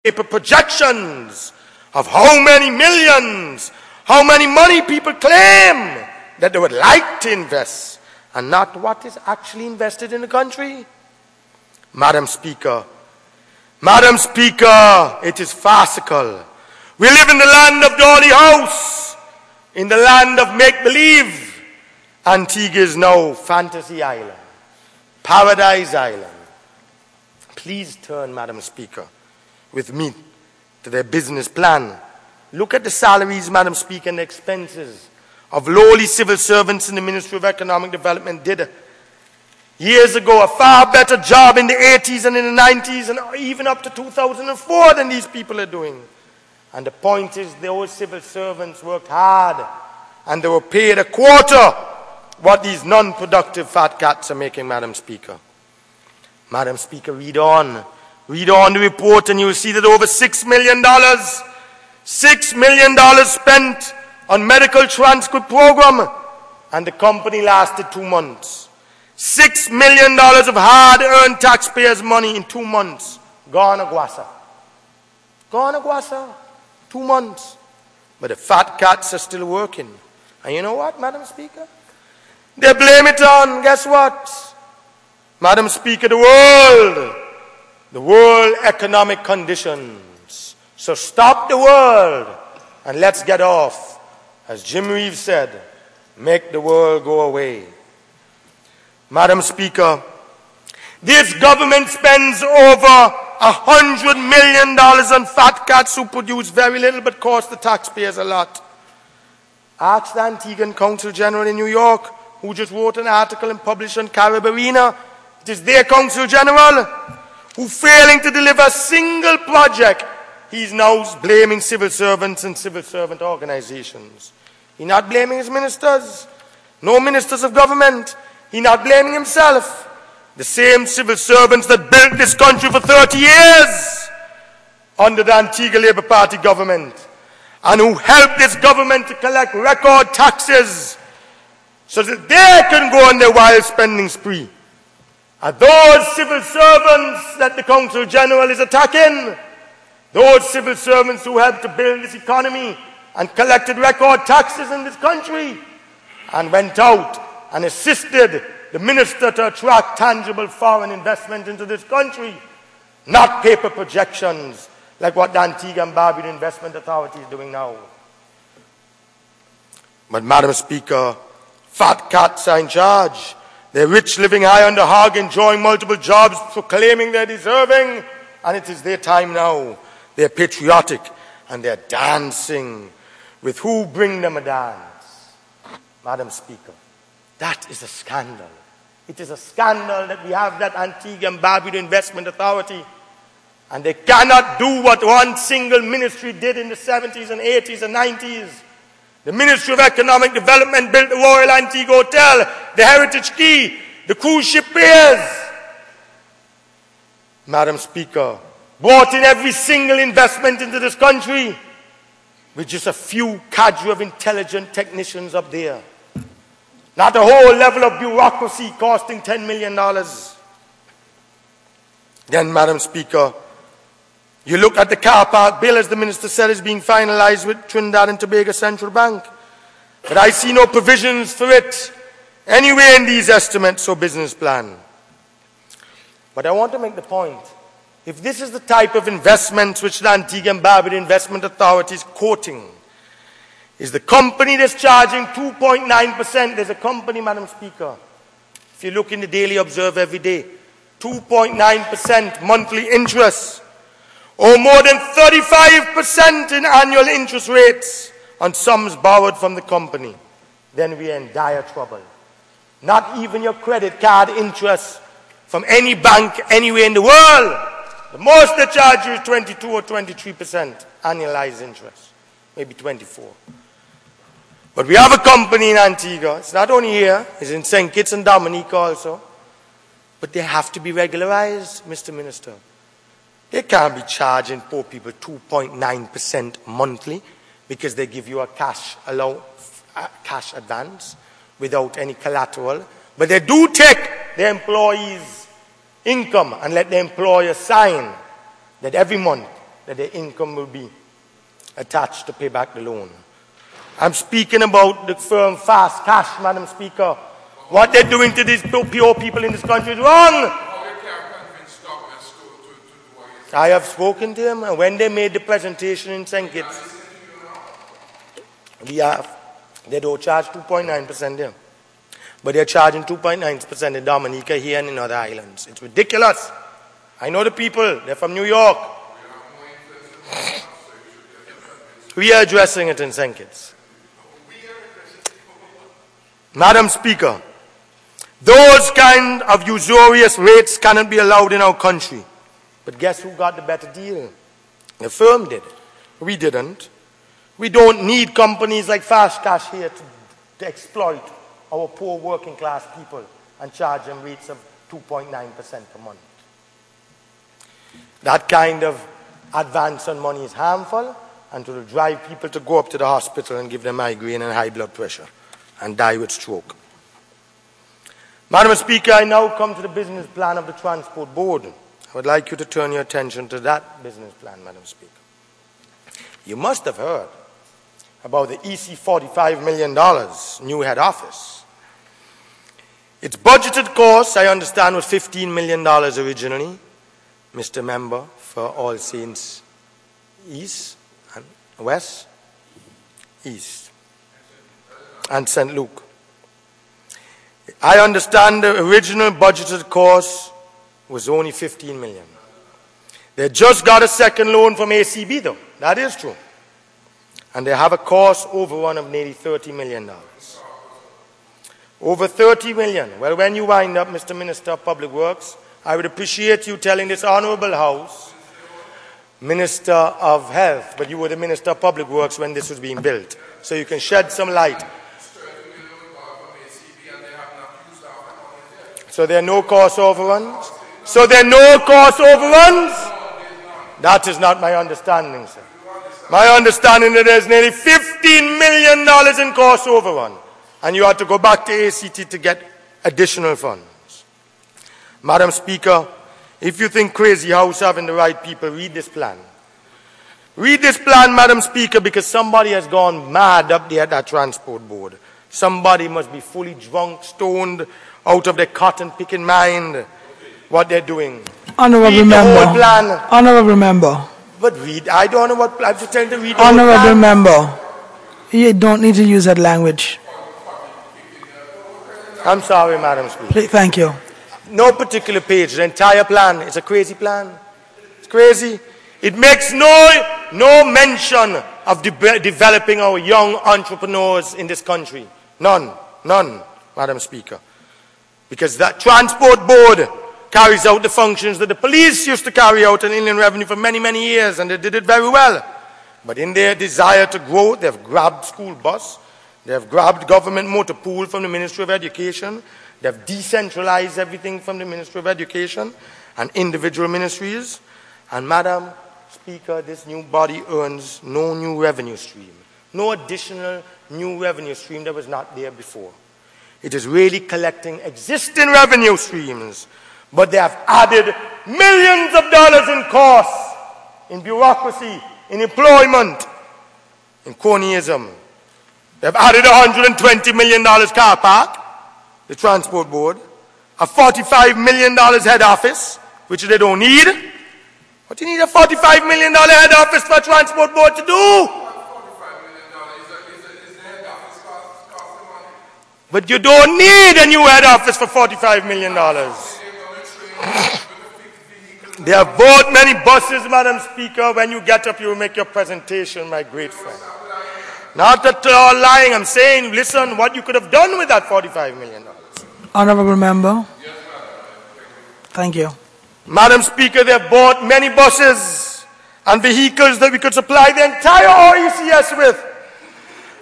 paper projections of how many millions, how many money people claim that they would like to invest, and not what is actually invested in the country. Madam Speaker, it is farcical. We live in the land of Dolly House, in the land of make-believe. Antigua is now Fantasy Island, Paradise Island. Please turn, Madam Speaker, with me to their business plan. Look at the salaries, Madam Speaker, and the expenses of lowly civil servants in the Ministry of Economic Development did years ago a far better job in the 80s and in the 90s and even up to 2004 than these people are doing. And the point is, those civil servants worked hard and they were paid a quarter what these non-productive fat cats are making, Madam Speaker. Madam Speaker, read on. Read on the report and you'll see that over $6 million spent on medical transcript program, and the company lasted 2 months. $6 million of hard-earned taxpayers' money in 2 months. Gone aguasa. Gone aguasa. 2 months. But the fat cats are still working. And you know what, Madam Speaker? They blame it on, guess what? Madam Speaker, the world economic conditions. So stop the world and let's get off. As Jim Reeves said, make the world go away. Madam Speaker, this government spends over $100 million on fat cats who produce very little but cost the taxpayers a lot. Ask the Antiguan Consul General in New York, who just wrote an article and published on Carib Arena. It is their Consul General who, failing to deliver a single project, he's now blaming civil servants and civil servant organizations. He's not blaming his ministers, no ministers of government. He's not blaming himself. The same civil servants that built this country for 30 years under the Antigua Labour Party government and who helped this government to collect record taxes so that they can go on their wild spending spree, are those civil servants that the Consul General is attacking. Those civil servants who helped to build this economy and collected record taxes in this country and went out and assisted the minister to attract tangible foreign investment into this country, not paper projections like what the Antigua and Barbuda Investment Authority is doing now. But Madam Speaker, fat cats are in charge. They're rich, living high on the hog, enjoying multiple jobs, proclaiming they're deserving, and it is their time now. They're patriotic and they're dancing with who bring them a dance. Madam Speaker, that is a scandal. It is a scandal that we have that Antigua and Barbuda Investment Authority and they cannot do what one single ministry did in the 70s and 80s and 90s. The Ministry of Economic Development built the Royal Antigua Hotel, the Heritage Quay, the cruise ship piers. Madam Speaker, brought in every single investment into this country with just a few cadre of intelligent technicians up there. Not a whole level of bureaucracy costing $10 million. Then, Madam Speaker, you look at the car park bill, as the Minister said, is being finalized with Trinidad and Tobago Central Bank. But I see no provisions for it anywhere in these estimates or business plan. But I want to make the point. If this is the type of investment which the Antigua and Barbuda Investment Authority is quoting, is the company that's charging 2.9%. There's a company, Madam Speaker, if you look in the Daily Observer every day, 2.9% monthly interest, or more than 35% in annual interest rates on sums borrowed from the company, then we are in dire trouble. Not even your credit card interest from any bank anywhere in the world. The most they charge you is 22 or 23% annualized interest, maybe 24. But we have a company in Antigua. It's not only here, it's in St. Kitts and Dominica also. But they have to be regularized, Mr. Minister. They can't be charging poor people 2.9% monthly because they give you a cash advance without any collateral. But they do take their employees' income and let the employer sign that every month that their income will be attached to pay back the loan. I'm speaking about the firm Fast Cash, Madam Speaker. What they're doing to these poor people in this country is wrong. I have spoken to him, and when they made the presentation in St. Kitts, they don't charge 2.9% there. But they're charging 2.9% in Dominica here and in other islands. It's ridiculous. I know the people. They're from New York. We are addressing it in St. Kitts. Madam Speaker, those kind of usurious rates cannot be allowed in our country. But guess who got the better deal? The firm did. We didn't. We don't need companies like Fast Cash here to exploit our poor working class people and charge them rates of 2.9% per month. That kind of advance on money is harmful and will drive people to go up to the hospital and give them migraine and high blood pressure and die with stroke. Madam Speaker, I now come to the business plan of the Transport Board. I would like you to turn your attention to that business plan, Madam Speaker. You must have heard about the EC $45 million new head office. Its budgeted cost, I understand, was $15 million originally, Mr. Member, for All Saints East and West, East, and St. Luke. I understand the original budgeted cost was only $15 million. They just got a second loan from ACB, though. That is true. And they have a cost overrun of nearly $30 million. Over $30 million. Well, when you wind up, Mr. Minister of Public Works, I would appreciate you telling this honorable House, Minister of Health, but you were the Minister of Public Works when this was being built, so you can shed some light. So there are no cost overruns? So there are no cost overruns? That is not my understanding, sir. My understanding is that there's nearly $15 million in cost overrun, and you have to go back to ACT to get additional funds. Madam Speaker, if you think Crazy House having the right people, read this plan. Read this plan, Madam Speaker, because somebody has gone mad up there at that Transport Board. Somebody must be fully drunk, stoned, out of their cotton-picking mind, what they're doing. Honorable Member. Honorable Member. But read, I don't know what, I'm just trying to read. Honorable Member, you don't need to use that language. I'm sorry, Madam Speaker. Please, thank you. No particular page, the entire plan. It's a crazy plan. It's crazy. It makes no mention of developing our young entrepreneurs in this country. None, Madam Speaker. Because that Transport Board carries out the functions that the police used to carry out in Inland Revenue for many, many years, and they did it very well. But in their desire to grow, they've grabbed school bus, they've grabbed government motor pool from the Ministry of Education, they've decentralized everything from the Ministry of Education and individual ministries. And Madam Speaker, this new body earns no new revenue stream, no additional new revenue stream that was not there before. It is really collecting existing revenue streams, but they have added millions of dollars in costs, in bureaucracy, in employment, in cronyism. They've added $120 million car park, the Transport Board, a $45 million head office, which they don't need. What do you need a $45 million head office for a Transport Board to do? But you don't need a new head office for $45 million. They have bought many buses, Madam Speaker. When you get up, you will make your presentation, my great friend. Not that all lying. I'm saying, listen, what you could have done with that $45 million. Honorable Member. Thank you. Madam Speaker, they have bought many buses and vehicles that we could supply the entire OECS with,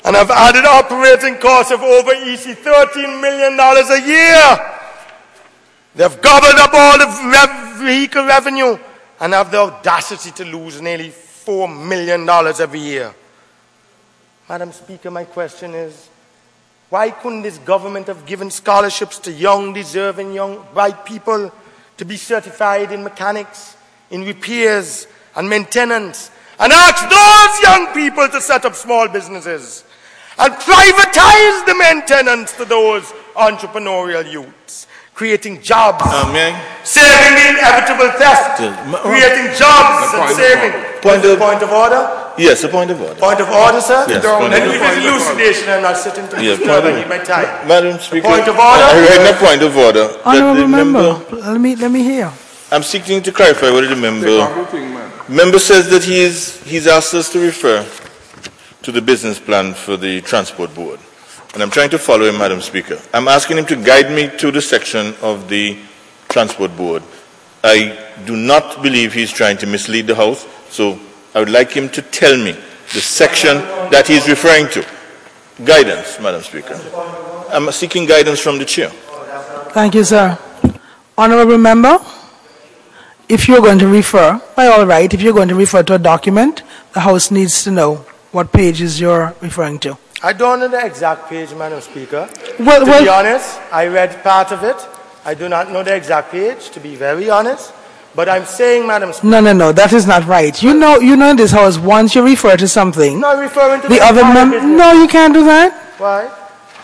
and have added operating costs of over $13 million a year. They've gobbled up all the vehicle revenue and have the audacity to lose nearly $4 million every year. Madam Speaker, my question is, why couldn't this government have given scholarships to young, deserving, young, bright people to be certified in mechanics, in repairs, and maintenance, and ask those young people to set up small businesses and privatize the maintenance to those entrepreneurial youths, creating jobs, saving the inevitable theft, creating jobs and saving. Point of order? Yes, a point of order. Point of order, sir? Yes, Then if it's elucidation, I'm not sitting to disturb and need my time. Madam Speaker, Point of order? I read a point of order. Honourable member, let me hear. I'm seeking to clarify what the member says that he's asked us to refer to the business plan for the Transport Board. And I'm trying to follow him, Madam Speaker. I'm asking him to guide me to the section of the Transport Board. I do not believe he's trying to mislead the House, so I would like him to tell me the section that he's referring to. Guidance, Madam Speaker. I'm seeking guidance from the Chair. Thank you, sir. Honourable member, if you're going to refer, by all right, if you're going to refer to a document, the House needs to know what pages you're referring to. I don't know the exact page, Madam Speaker. To Well, be honest, I read part of it. I do not know the exact page, to be very honest. But I'm saying, Madam Speaker. No, that is not right. You know in this House, once you refer to something, No, I'm referring to the other member. No, you can't do that. Why?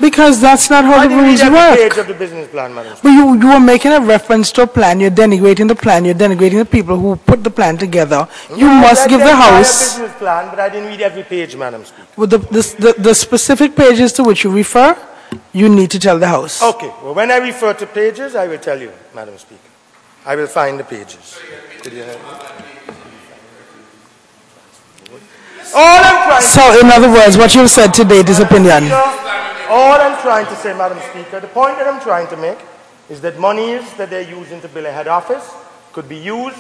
Because that's not how I the didn't rules read every work. page of the business plan, Madam Speaker. But you are making a reference to a plan. You're denigrating the plan. You're denigrating the people who put the plan together. You must give the House business plan, but I didn't read every page, Madam Speaker. with the specific pages to which you refer. You need to tell the House. Okay. Well, when I refer to pages, I will tell you, Madam Speaker. I will find the pages. Could you help me? All I'm trying So, in other words, what you've said today is opinion. All I'm trying to say, Madam Speaker, the point that I'm trying to make is that monies that they're using to build a head office could be used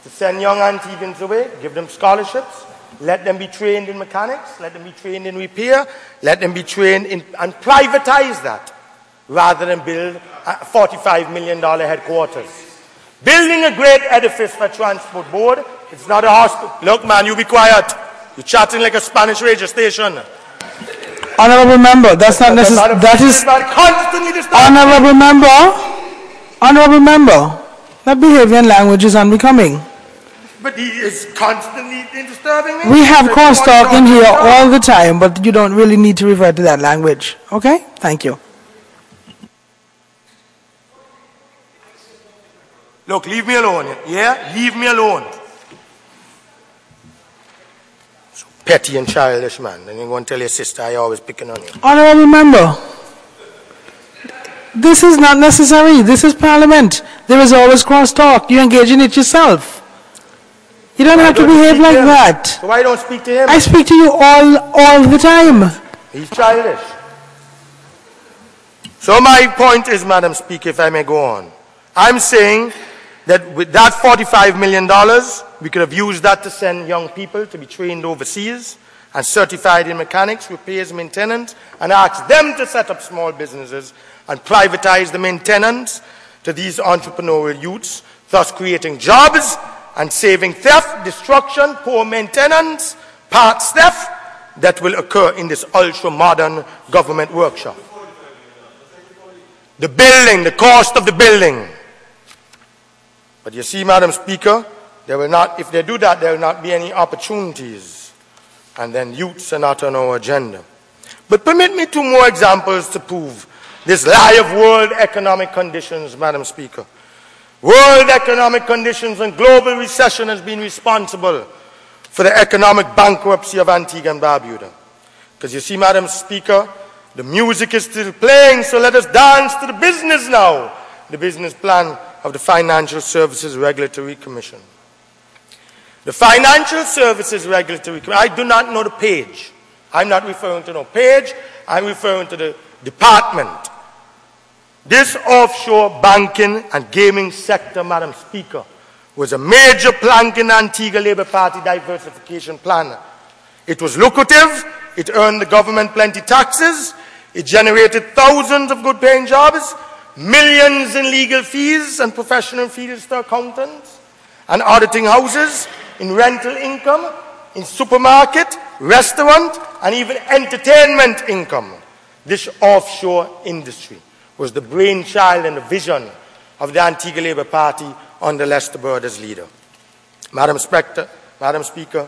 to send young Antiguans away, give them scholarships, let them be trained in mechanics, let them be trained in repair, let them be trained in, and privatize that rather than build a $45 million headquarters. Building a great edifice for Transport Board, it's not a hospital. Look, man, you be quiet. You're chatting like a Spanish radio station. Honourable member, that's not necessary. That is constantly disturbing. Honourable member, that behavior and language is unbecoming. But he is constantly disturbing me. We have crosstalk in here all the time, but you don't really need to refer to that language. Okay? Thank you. Look, leave me alone. Yeah? Leave me alone. So petty and childish, man. Then you go and tell your sister I always picking on you. Honourable member, this is not necessary. This is Parliament. There is always crosstalk. You engage in it yourself. You don't have to behave like that. So why don't speak to him? I speak to you all the time. He's childish. So my point is, Madam Speaker, if I may go on. I'm saying that with that $45 million, we could have used that to send young people to be trained overseas and certified in mechanics, repairs, maintenance, and ask them to set up small businesses and privatize the maintenance to these entrepreneurial youths, thus creating jobs and saving theft, destruction, poor maintenance, parts theft that will occur in this ultra-modern government workshop. The building, the cost of the building. But you see, Madam Speaker, there will not, if they do that, there will not be any opportunities. And then youths are not on our agenda. But permit me two more examples to prove this lie of world economic conditions, Madam Speaker. World economic conditions and global recession has been responsible for the economic bankruptcy of Antigua and Barbuda. Because you see, Madam Speaker, the music is still playing, so let us dance to the business now. The business plan of the Financial Services Regulatory Commission. The Financial Services Regulatory Commission, I do not know the page. I'm not referring to no page, I'm referring to the department. This offshore banking and gaming sector, Madam Speaker, was a major plank in the Antigua Labour Party diversification plan. It was lucrative, it earned the government plenty taxes, it generated thousands of good paying jobs, millions in legal fees and professional fees to accountants and auditing houses, in rental income, in supermarket, restaurant, and even entertainment income. This offshore industry was the brainchild and the vision of the Antigua Labour Party under Lester Bird as leader. Madam Speaker, Madam Speaker,